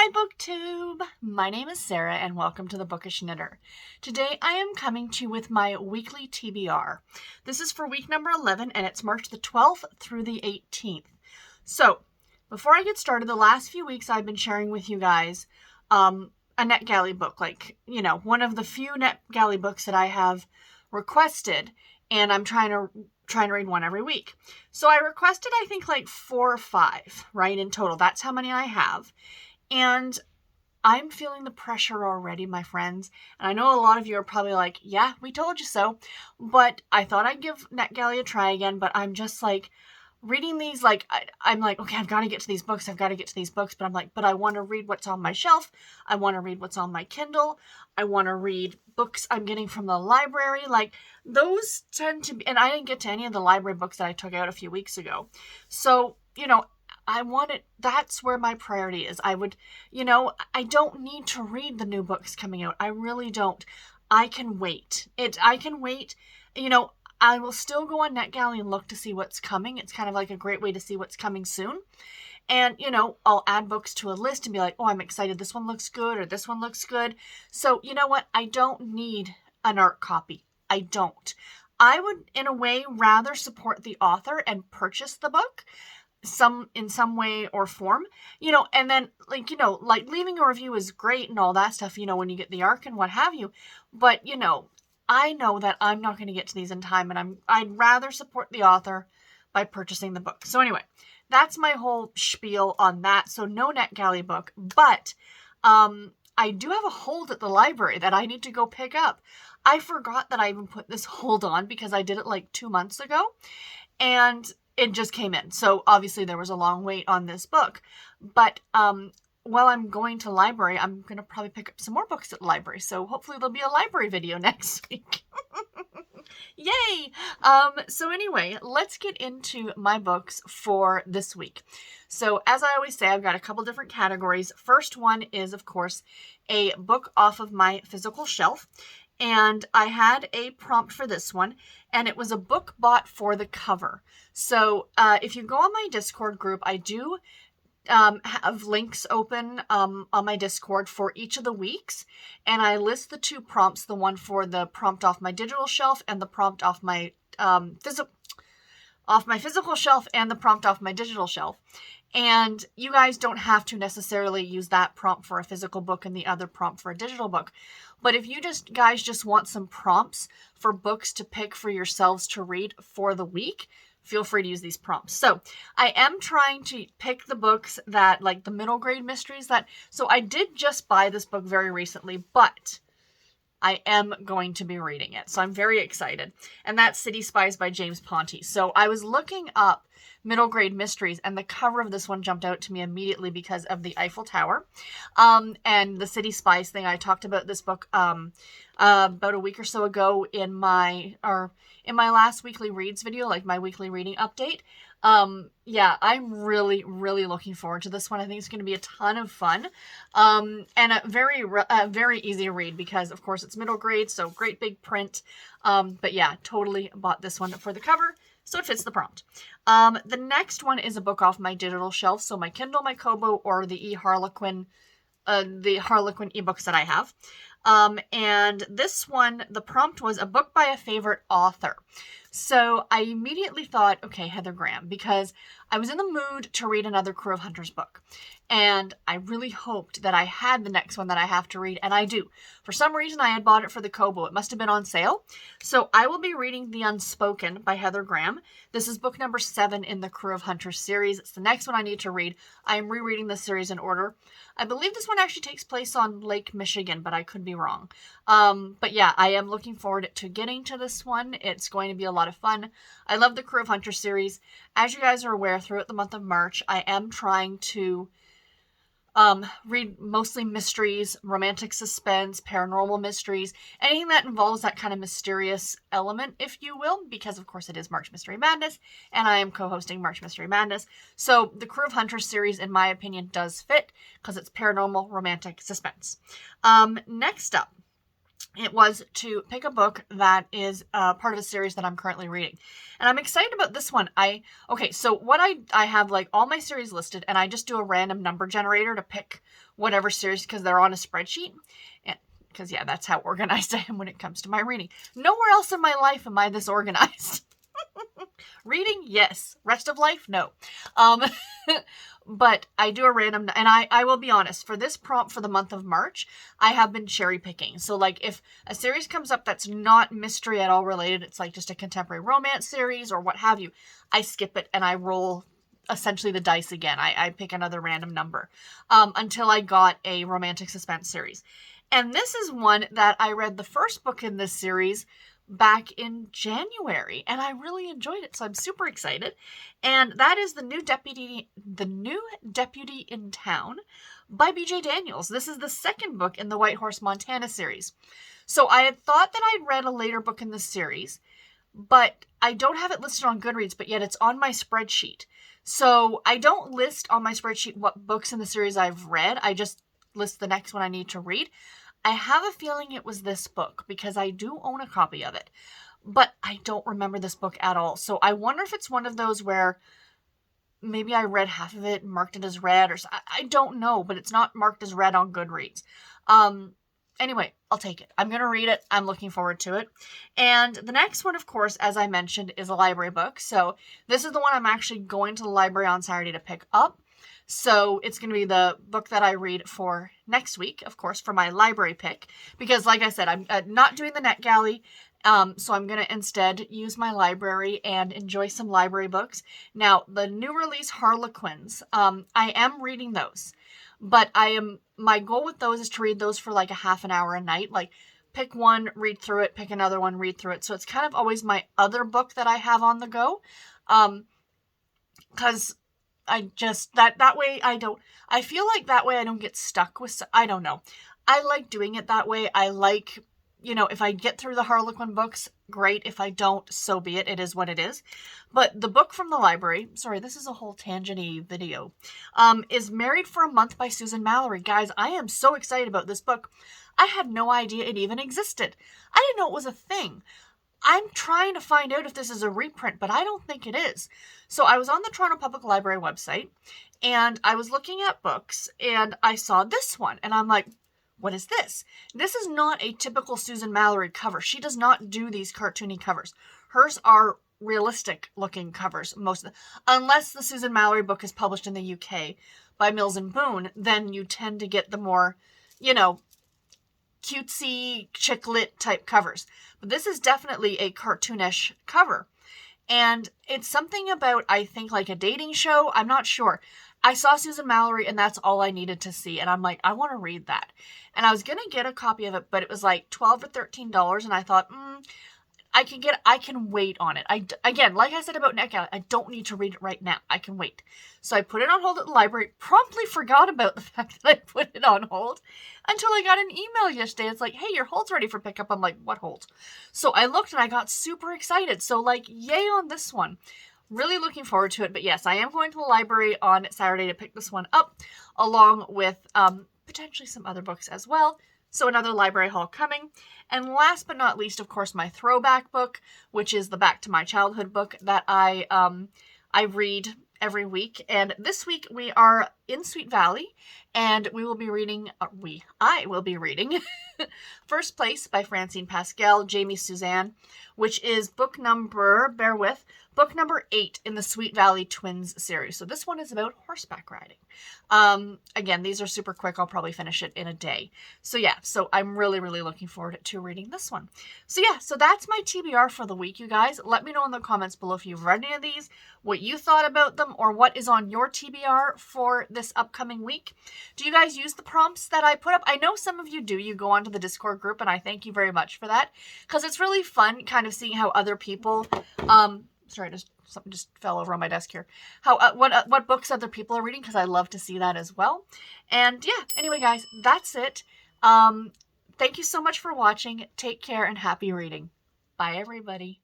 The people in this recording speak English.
Hi BookTube! My name is Sarah and welcome to the Bookish Knitter. Today I am coming to you with my weekly TBR. This is for week number 11 and it's March the 12th through the 18th. So, before I get started, the last few weeks I've been sharing with you guys a NetGalley book. One of the few NetGalley books that I have requested, and I'm trying to read one every week. So I requested, I think, 4 or 5, right, in total. That's how many I have. And I'm feeling the pressure already, my friends. And I know a lot of you are probably like, yeah, we told you so. But I thought I'd give NetGalley a try again. But I'm just reading these, I'm like, okay, I've got to get to these books. But I'm like, but I want to read what's on my shelf. I want to read what's on my Kindle. I want to read books I'm getting from the library. Those tend to be, and I didn't get to any of the library books that I took out a few weeks ago. So, that's where my priority is. I don't need to read the new books coming out. I really don't. I can wait. I will still go on NetGalley and look to see what's coming. It's kind of like a great way to see what's coming soon. And, I'll add books to a list and be like, oh, I'm excited. This one looks good or this one looks good. So, you know what? I don't need an art copy. I don't. I would, in a way, rather support the author and purchase the book in some way or form, and then leaving a review is great and all that stuff, when you get the ARC and what have you. But, I know that I'm not going to get to these in time, and I'd rather support the author by purchasing the book. So anyway, that's my whole spiel on that. So no NetGalley book, but I do have a hold at the library that I need to go pick up. I forgot that I even put this hold on because I did it 2 months ago, and it just came in. So obviously there was a long wait on this book, but while I'm going to library, I'm going to probably pick up some more books at the library. So hopefully there'll be a library video next week. Yay! So anyway, let's get into my books for this week. So as I always say, I've got a couple different categories. First one is, of course, a book off of my physical shelf. And I had a prompt for this one, and it was a book bought for the cover. So if you go on my Discord group, I do have links open on my Discord for each of the weeks, and I list the 2 prompts, the one for the prompt off my digital shelf and the prompt off my physical shelf and the prompt off my digital shelf. And you guys don't have to necessarily use that prompt for a physical book and the other prompt for a digital book. But if you guys just want some prompts for books to pick for yourselves to read for the week, feel free to use these prompts. So I am trying to pick the books that, the middle grade mysteries so I did just buy this book very recently, but I am going to be reading it. So I'm very excited. And that's City Spies by James Ponti. So I was looking up middle grade mysteries, and the cover of this one jumped out to me immediately because of the Eiffel Tower. And the City Spies thing. I talked about this book about a week or so ago in my last weekly reads video, my weekly reading update. Yeah, I'm really, really looking forward to this one. I think it's going to be a ton of fun. And a very easy read because, of course, it's middle grade, so great big print. But yeah, totally bought this one for the cover, so it fits the prompt. The next one is a book off my digital shelf, so my Kindle, my Kobo, or the Harlequin ebooks that I have. And this one, the prompt was a book by a favorite author. So I immediately thought, okay, Heather Graham, because I was in the mood to read another Crew of Hunters book. And I really hoped that I had the next one that I have to read, and I do. For some reason, I had bought it for the Kobo. It must have been on sale. So I will be reading The Unspoken by Heather Graham. This is book number 7 in the Crew of Hunters series. It's the next one I need to read. I am rereading the series in order. I believe this one actually takes place on Lake Michigan, but I could be wrong. But yeah, I am looking forward to getting to this one. It's going to be a lot of fun. I love the Crew of Hunters series. As you guys are aware, throughout the month of March, I am trying to read mostly mysteries, romantic suspense, paranormal mysteries, anything that involves that kind of mysterious element, if you will, because of course it is March Mystery Madness, and I am co-hosting March Mystery Madness. So the Crew of Hunters series, in my opinion, does fit because it's paranormal, romantic, suspense. Next up, it was to pick a book that is part of a series that I'm currently reading. And I'm excited about this one. Okay, so what I have like all my series listed, and I just do a random number generator to pick whatever series because they're on a spreadsheet. And because, yeah, that's how organized I am when it comes to my reading. Nowhere else in my life am I this organized. Reading, yes. Rest of life, no. But I do a random, and I will be honest, for this prompt for the month of March, I have been cherry picking. So like if a series comes up that's not mystery at all related, it's like just a contemporary romance series or what have you, I skip it and I roll essentially the dice again. I pick another random number until I got a romantic suspense series. And this is one that I read the first book in this series back in January, and I really enjoyed it, so I'm super excited. And that is The New Deputy in Town by B.J. Daniels. This is the second book in the White Horse Montana series. So I had thought that I'd read a later book in this series, but I don't have it listed on Goodreads, but yet it's on my spreadsheet. So I don't list on my spreadsheet what books in the series I've read. I just list the next one I need to read. I have a feeling it was this book because I do own a copy of it, but I don't remember this book at all. So I wonder if it's one of those where maybe I read half of it and marked it as read, or I don't know, but it's not marked as read on Goodreads. Anyway, I'll take it. I'm going to read it. I'm looking forward to it. And the next one, of course, as I mentioned, is a library book. So this is the one I'm actually going to the library on Saturday to pick up. So it's going to be the book that I read for next week, of course, for my library pick. Because like I said, I'm not doing the NetGalley. So I'm going to instead use my library and enjoy some library books. Now, the new release Harlequins, I am reading those. But my goal with those is to read those for like a half an hour a night. Like pick one, read through it, pick another one, read through it. So it's kind of always my other book that I have on the go. Because I just, that way I feel like that way I don't get stuck with, I don't know. I like doing it that way. I like, if I get through the Harlequin books, great. If I don't, so be it. It is what it is. But the book from the library, sorry, this is a whole tangent-y video, is Married for a Month by Susan Mallory. Guys, I am so excited about this book. I had no idea it even existed. I didn't know it was a thing. I'm trying to find out if this is a reprint, but I don't think it is. So I was on the Toronto Public Library website, and I was looking at books, and I saw this one, and I'm like, what is this? This is not a typical Susan Mallory cover. She does not do these cartoony covers. Hers are realistic looking covers, unless the Susan Mallory book is published in the UK by Mills and Boon, then you tend to get the more, cutesy, chick lit type covers. But this is definitely a cartoonish cover. And it's something about, I think, like a dating show. I'm not sure. I saw Susan Mallory and that's all I needed to see. And I'm like, I want to read that. And I was going to get a copy of it, but it was like $12 or $13. And I thought, I can wait on it. Again, like I said about NetGalley, I don't need to read it right now. I can wait. So I put it on hold at the library, promptly forgot about the fact that I put it on hold until I got an email yesterday. It's like, hey, your hold's ready for pickup. I'm like, what hold? So I looked and I got super excited. So like, yay on this one. Really looking forward to it. But yes, I am going to the library on Saturday to pick this one up, along with potentially some other books as well. So another library haul coming. And last but not least, of course, my throwback book, which is the Back to My Childhood book that I read every week. And this week we are in Sweet Valley, and we will be reading, I will be reading First Place by Francine Pascal, Jamie Suzanne, which is book number 8 in the Sweet Valley Twins series. So this one is about horseback riding. Again, these are super quick. I'll probably finish it in a day. So yeah, so I'm really, really looking forward to reading this one. So yeah, so that's my TBR for the week, you guys. Let me know in the comments below if you've read any of these, what you thought about them, or what is on your TBR for this upcoming week. Do you guys use the prompts that I put up? I know some of you do. You go onto the Discord group, and I thank you very much for that, because it's really fun kind of seeing how other people, sorry, something just fell over on my desk here. What books other people are reading, because I love to see that as well. And yeah, anyway, guys, that's it. Thank you so much for watching. Take care and happy reading. Bye, everybody.